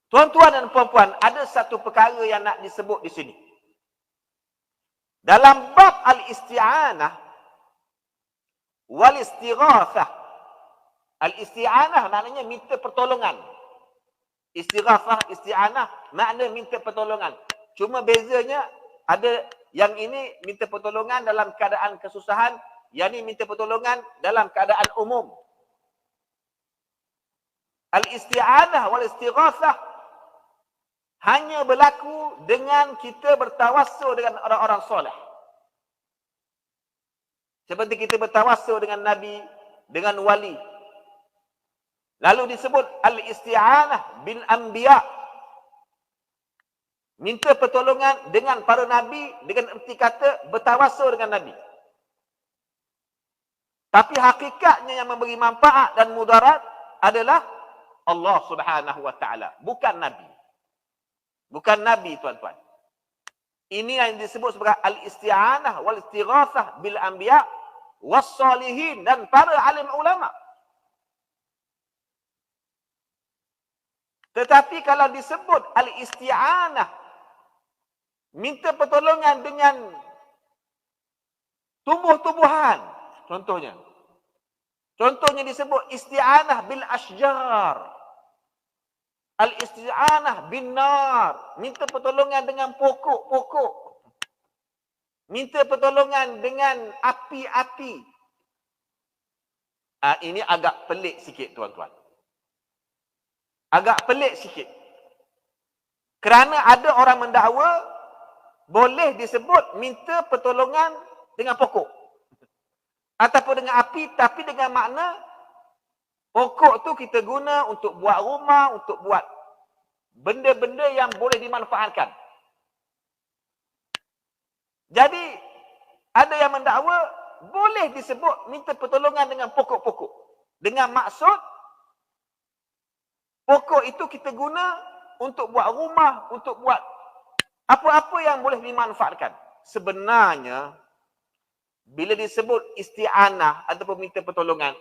Tuan-tuan dan puan-puan, ada satu perkara yang nak disebut di sini. Dalam bab al-isti'anah wal istighatsah. Al-isti'anah maknanya minta pertolongan. Istighatsah, isti'anah makna minta pertolongan. Cuma bezanya ada yang ini minta pertolongan dalam keadaan kesusahan, yang ini minta pertolongan dalam keadaan umum. Al-isti'anah wal istighatsah hanya berlaku dengan kita bertawassul dengan orang-orang soleh. Seperti kita bertawassul dengan Nabi, dengan wali. Lalu disebut al-isti'anah bil anbiya. Minta pertolongan dengan para nabi dengan erti kata bertawassul dengan Nabi. Tapi hakikatnya yang memberi manfaat dan mudarat adalah Allah Subhanahu wa taala, bukan Nabi. Bukan Nabi, tuan-tuan. Ini yang disebut sebagai al-isti'anah wal istighatsah bil anbiya was salihin, dan para alim ulama. Tetapi kalau disebut al-isti'anah, minta pertolongan dengan tumbuh-tumbuhan, contohnya. Contohnya disebut isti'anah bil asjar. Al-isti'anah bin nar, minta pertolongan dengan pokok-pokok. Minta pertolongan dengan api-api. Ini agak pelik sikit, tuan-tuan. Agak pelik sikit. Kerana ada orang mendakwa boleh disebut minta pertolongan dengan pokok ataupun dengan api, tapi dengan makna pokok tu kita guna untuk buat rumah, untuk buat benda-benda yang boleh dimanfaatkan. Jadi, ada yang mendakwa boleh disebut minta pertolongan dengan pokok-pokok. Dengan maksud, pokok itu kita guna untuk buat rumah, untuk buat apa-apa yang boleh dimanfaatkan. Sebenarnya, bila disebut isti'anah ataupun minta pertolongan,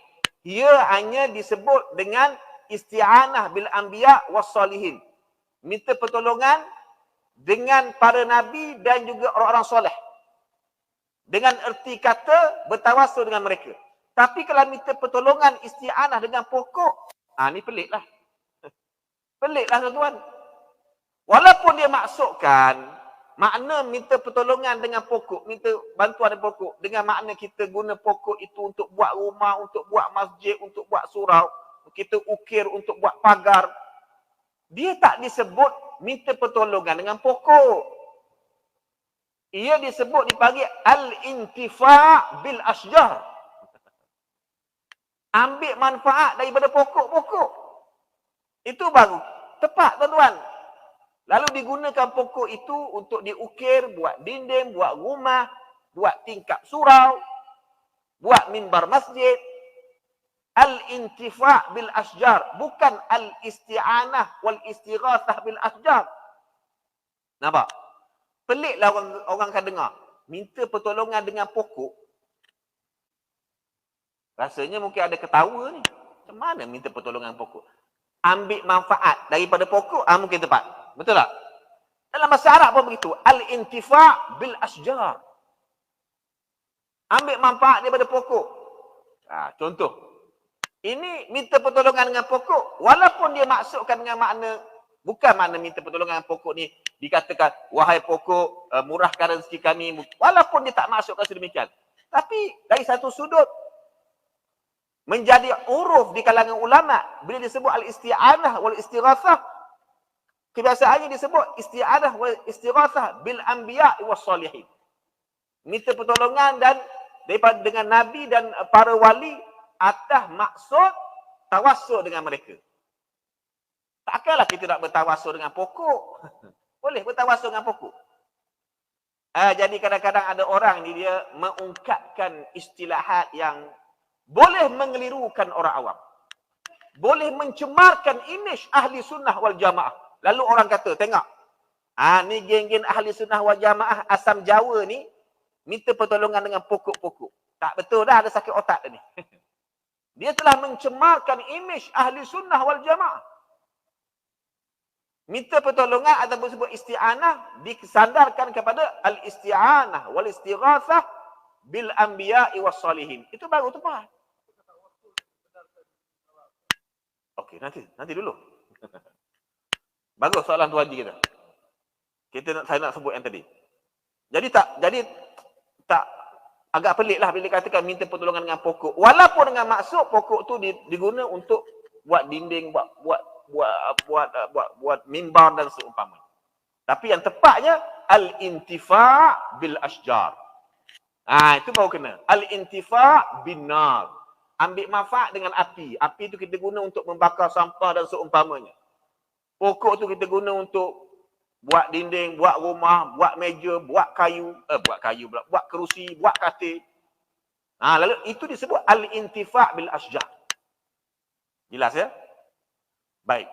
ia hanya disebut dengan isti'anah bil anbiya was salihin. Minta pertolongan dengan para nabi dan juga orang-orang soleh. Dengan erti kata bertawassul dengan mereka. Tapi kalau minta pertolongan isti'anah dengan pokok, ni peliklah. Peliklah, tuan-tuan. Walaupun dia maksudkan makna minta pertolongan dengan pokok, minta bantuan dengan pokok, dengan makna kita guna pokok itu untuk buat rumah, untuk buat masjid, untuk buat surau, kita ukir untuk buat pagar. Dia tak disebut minta pertolongan dengan pokok. Ia disebut, dipanggil al-intifa' bil asjar. Ambil manfaat daripada pokok-pokok. Itu baru tepat, tuan-tuan. Lalu digunakan pokok itu untuk diukir, buat dinding, buat rumah, buat tingkap surau, buat mimbar masjid. Al-intifa' bil asjar, bukan al-isti'anah wal istighatsah bil asjar. Nampak? Peliklah orang akan dengar. Minta pertolongan dengan pokok. Rasanya mungkin ada ketawa ni. Macam mana minta pertolongan pokok? Ambil manfaat daripada pokok, mungkin tepat. Betul tak? Dalam bahasa Arab pun begitu. Al-intifa' bil asjar. Ambil manfaat daripada pokok. Contoh. Ini minta pertolongan dengan pokok. Walaupun dia maksudkan dengan makna, bukan makna minta pertolongan dengan pokok ni dikatakan, wahai pokok, murahkan rezeki kami. Walaupun dia tak maksudkan sedemikian. Tapi dari satu sudut, menjadi uruf di kalangan ulama, bila disebut al-isti'anah wal istighatsah, kebiasaannya disebut isti'anah wal istighatsah bil anbiya was salihin. Minta pertolongan dan daripada dengan nabi dan para wali atas maksud tawassul dengan mereka. Takkanlah kita nak bertawassul dengan pokok. Boleh bertawassul dengan pokok. Jadi kadang-kadang ada orang ni dia mengungkapkan istilahat yang boleh mengelirukan orang awam. Boleh mencemarkan imej ahli sunnah wal jamaah. Lalu orang kata, tengok. Ni geng-geng ahli sunnah wal jamaah asam Jawa ni minta pertolongan dengan pokok-pokok. Tak betul dah, ada sakit otak dah ni. Dia telah mencemarkan imej ahli sunnah wal jamaah. Minta pertolongan ataupun sebut isti'anah disandarkan kepada al-isti'anah wal istighatsah bil anbiya'i was salihin. Itu baru tepat. Okey, nanti dulu. Bagus soalan tu Haji kita. Saya nak sebut yang tadi. Jadi tak agak pelik lah bila katakan minta pertolongan dengan pokok. Walaupun dengan maksud pokok tu diguna untuk buat dinding, buat mimbar dan seumpamanya. Tapi yang tepatnya al-intifa' bil asjar. Itu baru kena. Al-intifa' bin nar. Ambil manfaat dengan api. Api itu kita guna untuk membakar sampah dan seumpamanya. Pokok tu kita guna untuk buat dinding, buat rumah, buat meja, buat kerusi, buat katil. Lalu itu disebut al-intifa' bil asjar. Jelas ya? Baik.